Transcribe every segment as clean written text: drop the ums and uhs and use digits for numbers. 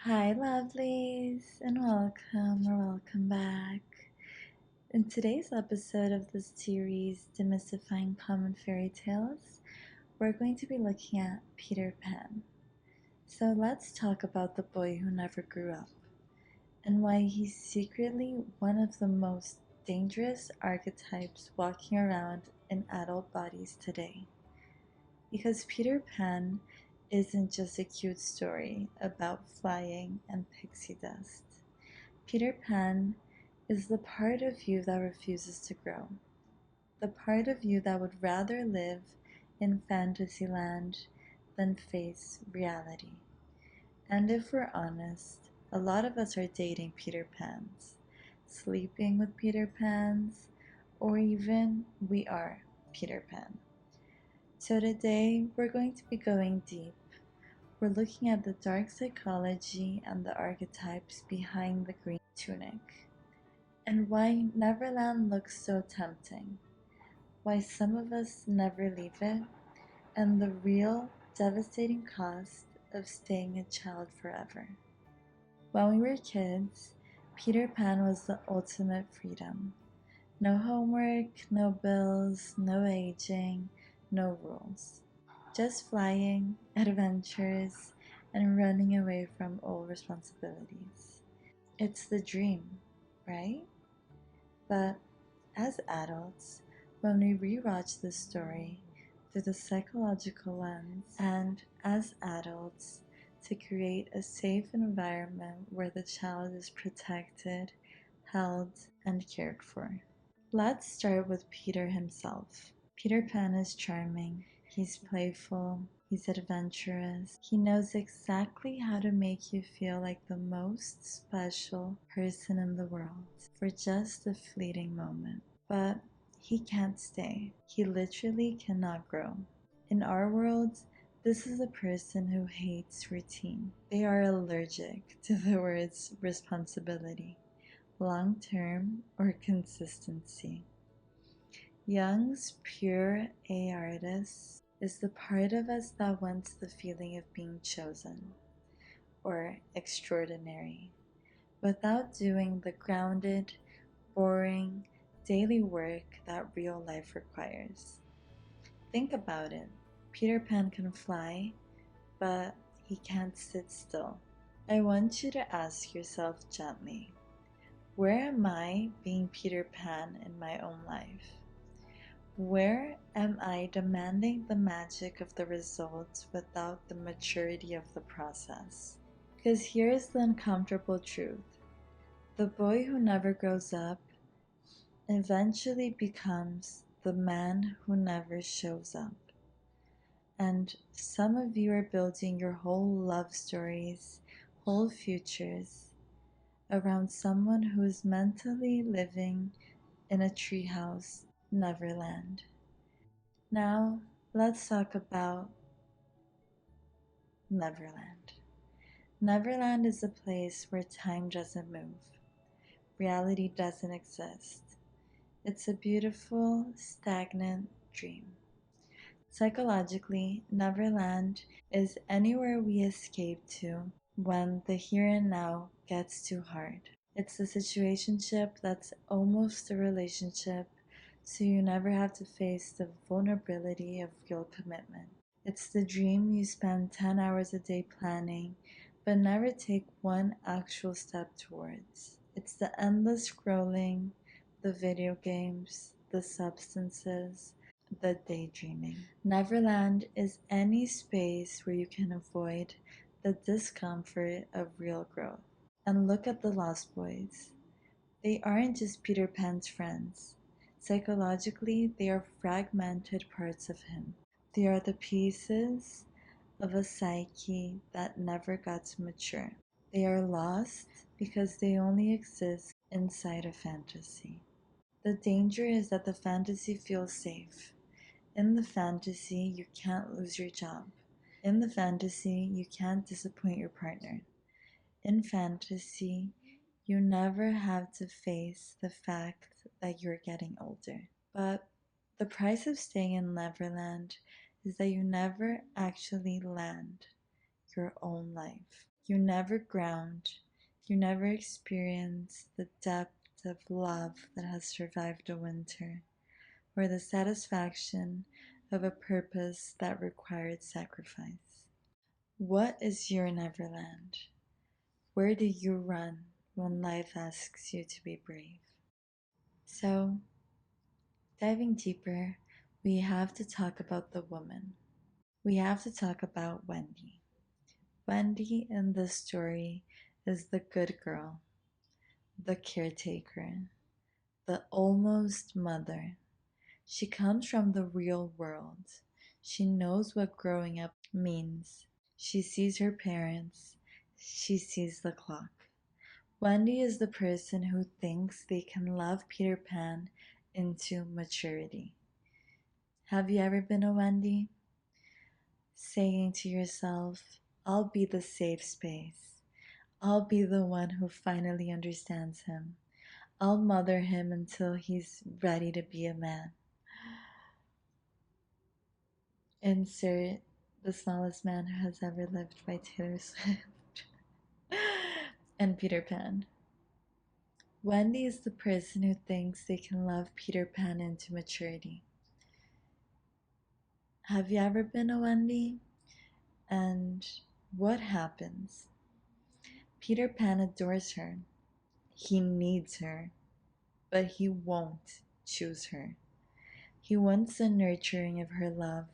Hi, lovelies, and welcome back. In today's episode of the series, Demystifying Common Fairy Tales, we're going to be looking at Peter Pan. So let's talk about the boy who never grew up, and why he's secretly one of the most dangerous archetypes walking around in adult bodies today. Because Peter Pan isn't just a cute story about flying and pixie dust. Peter Pan is the part of you that refuses to grow, the part of you that would rather live in Fantasyland than face reality. And if we're honest, a lot of us are dating Peter Pans, sleeping with Peter Pans, or even we are Peter Pan. So today we're going to be going deep. We're looking at the dark psychology and the archetypes behind the green tunic, and why Neverland looks so tempting, why some of us never leave it, and the real devastating cost of staying a child forever. When we were kids, Peter Pan was the ultimate freedom. No homework, no bills, no aging, no rules. Just flying, adventures, and running away from old responsibilities. It's the dream, right? But as adults, when we rewatch this story through the psychological lens, and as adults, to create a safe environment where the child is protected, held, and cared for. Let's start with Peter himself. Peter Pan is charming, he's playful, he's adventurous, he knows exactly how to make you feel like the most special person in the world for just a fleeting moment. But he can't stay. He literally cannot grow. In our world, this is a person who hates routine. They are allergic to the words responsibility, long term, or consistency. Jung's puer aeternus is the part of us that wants the feeling of being chosen, or extraordinary, without doing the grounded, boring, daily work that real life requires. Think about it. Peter Pan can fly, but he can't sit still. I want you to ask yourself gently, where am I being Peter Pan in my own life? Where am I demanding the magic of the results without the maturity of the process? Because here's the uncomfortable truth. The boy who never grows up eventually becomes the man who never shows up. And some of you are building your whole love stories, whole futures around someone who is mentally living in a treehouse, Neverland. Now, let's talk about Neverland. Neverland is a place where time doesn't move, reality doesn't exist. It's a beautiful, stagnant dream. Psychologically, Neverland is anywhere we escape to when the here and now gets too hard. It's a situationship that's almost a relationship, so you never have to face the vulnerability of real commitment. It's the dream you spend 10 hours a day planning, but never take one actual step towards. It's the endless scrolling, the video games, the substances, the daydreaming. Neverland is any space where you can avoid the discomfort of real growth. And look at the Lost Boys. They aren't just Peter Pan's friends. Psychologically, they are fragmented parts of him. They are the pieces of a psyche that never got to mature. They are lost because they only exist inside a fantasy. The danger is that the fantasy feels safe. In the fantasy, you can't lose your job. In the fantasy, you can't disappoint your partner. In fantasy, you never have to face the fact that you're getting older. But the price of staying in Neverland is that you never actually land your own life. You never ground, you never experience the depth of love that has survived a winter, or the satisfaction of a purpose that required sacrifice. What is your Neverland? Where do you run when life asks you to be brave? So, diving deeper, we have to talk about the woman. We have to talk about Wendy. Wendy in this story is the good girl, the caretaker, the almost mother. She comes from the real world. She knows what growing up means. She sees her parents. She sees the clock. Wendy is the person who thinks they can love Peter Pan into maturity. Have you ever been a Wendy? Saying to yourself, I'll be the safe space. I'll be the one who finally understands him. I'll mother him until he's ready to be a man. Insert The Smallest Man Who Has Ever Lived by Taylor Swift. And Peter Pan. Wendy is the person who thinks they can love Peter Pan into maturity. Have you ever been a Wendy? And what happens? Peter Pan adores her. He needs her, but he won't choose her. He wants the nurturing of her love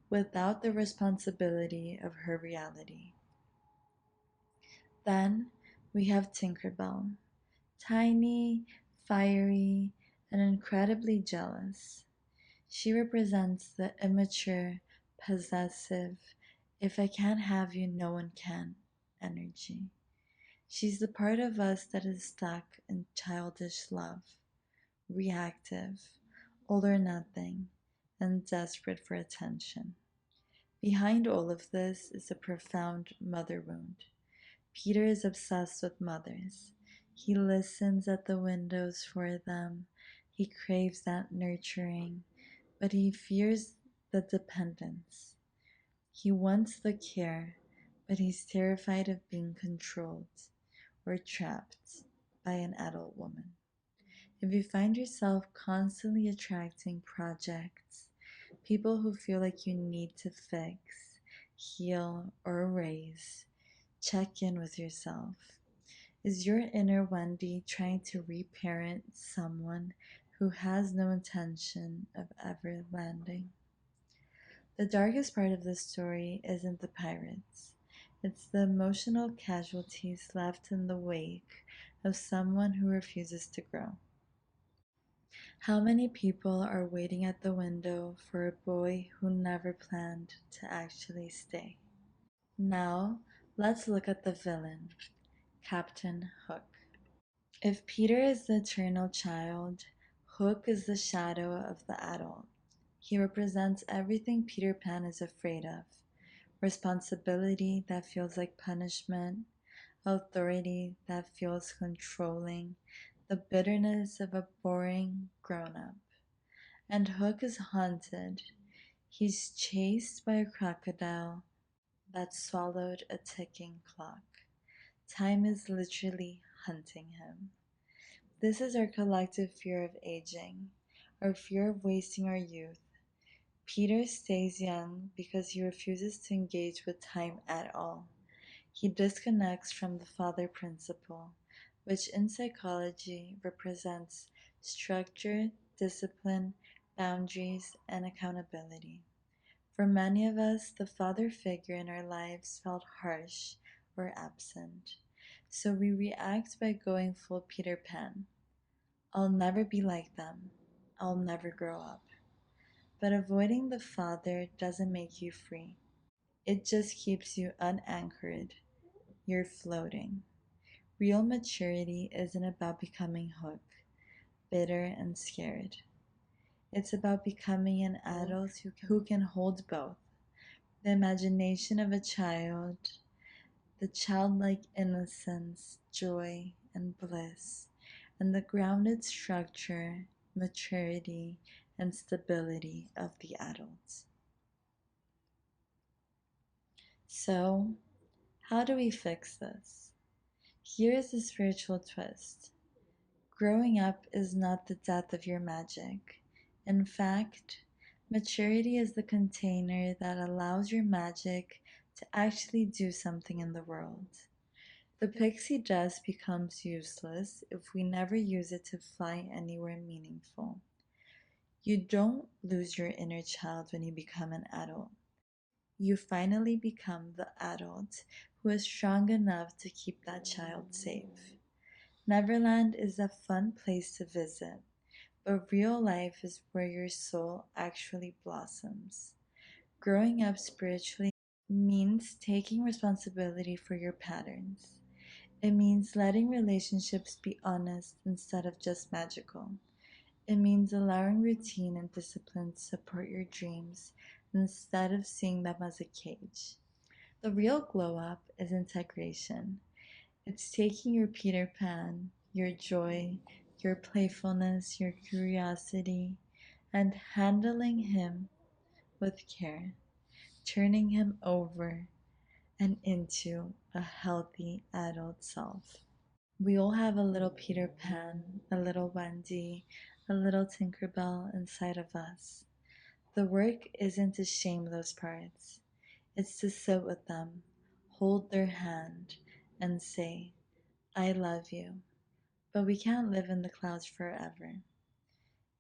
without the responsibility of her reality. Then we have Tinkerbell, tiny, fiery, and incredibly jealous. She represents the immature, possessive, if I can't have you, no one can energy. She's the part of us that is stuck in childish love, reactive, all or nothing, and desperate for attention. Behind all of this is a profound mother wound. Peter is obsessed with mothers. He listens at the windows for them. He craves that nurturing, but he fears the dependence. He wants the care, but he's terrified of being controlled or trapped by an adult woman. If you find yourself constantly attracting projects, people who feel like you need to fix, heal, or erase, check in with yourself. Is your inner Wendy trying to reparent someone who has no intention of ever landing? The darkest part of this story isn't the pirates. It's the emotional casualties left in the wake of someone who refuses to grow. How many people are waiting at the window for a boy who never planned to actually stay? Now, let's look at the villain, Captain Hook. If Peter is the eternal child, Hook is the shadow of the adult. He represents everything Peter Pan is afraid of: responsibility that feels like punishment, authority that feels controlling, the bitterness of a boring grown up. And Hook is haunted. He's chased by a crocodile that swallowed a ticking clock. Time is literally hunting him. This is our collective fear of aging, our fear of wasting our youth. Peter stays young because he refuses to engage with time at all. He disconnects from the father principle, which in psychology represents structure, discipline, boundaries, and accountability. For many of us, the father figure in our lives felt harsh or absent, so we react by going full Peter Pan. I'll never be like them. I'll never grow up. But avoiding the father doesn't make you free. It just keeps you unanchored. You're floating. Real maturity isn't about becoming Hook, bitter and scared. It's about becoming an adult who can hold both: the imagination of a child, the childlike innocence, joy, and bliss, and the grounded structure, maturity, and stability of the adult. So, How do we fix this? Here is the spiritual twist. Growing up is not the death of your magic. In fact, maturity is the container that allows your magic to actually do something in the world. The pixie dust becomes useless if we never use it to fly anywhere meaningful. You don't lose your inner child when you become an adult. You finally become the adult who is strong enough to keep that child safe. Neverland is a fun place to visit, but real life is where your soul actually blossoms. Growing up spiritually means taking responsibility for your patterns. It means letting relationships be honest instead of just magical. It means allowing routine and discipline to support your dreams instead of seeing them as a cage. The real glow up is integration. It's taking your Peter Pan, your joy, your playfulness, your curiosity, and handling him with care, turning him over and into a healthy adult self. We all have a little Peter Pan, a little Wendy, a little Tinkerbell inside of us. The work isn't to shame those parts, it's to sit with them, hold their hand, and say, I love you, but we can't live in the clouds forever.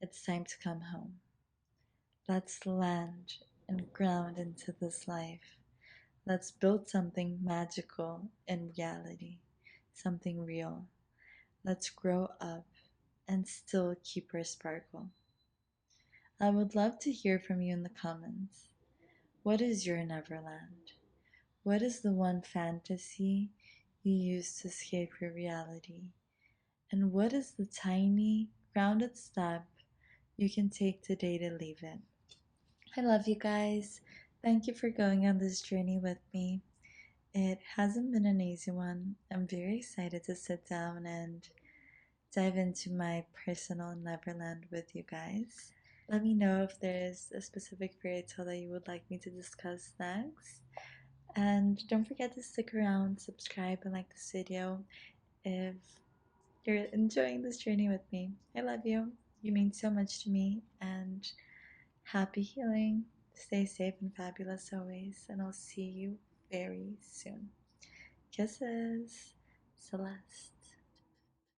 It's time to come home. Let's land and ground into this life. Let's build something magical in reality, something real. Let's grow up and still keep our sparkle. I would love to hear from you in the comments. What is your Neverland? What is the one fantasy you use to escape your reality? And what is the tiny, grounded step you can take today to leave it? I love you guys. Thank you for going on this journey with me. It hasn't been an easy one. I'm very excited to sit down and dive into my personal Neverland with you guys. Let me know if there's a specific fairy tale that you would like me to discuss next. And don't forget to stick around, subscribe, and like this video if you're enjoying this journey with me. I love you. You mean so much to me. And happy healing. Stay safe and fabulous always. And I'll see you very soon. Kisses. Celeste.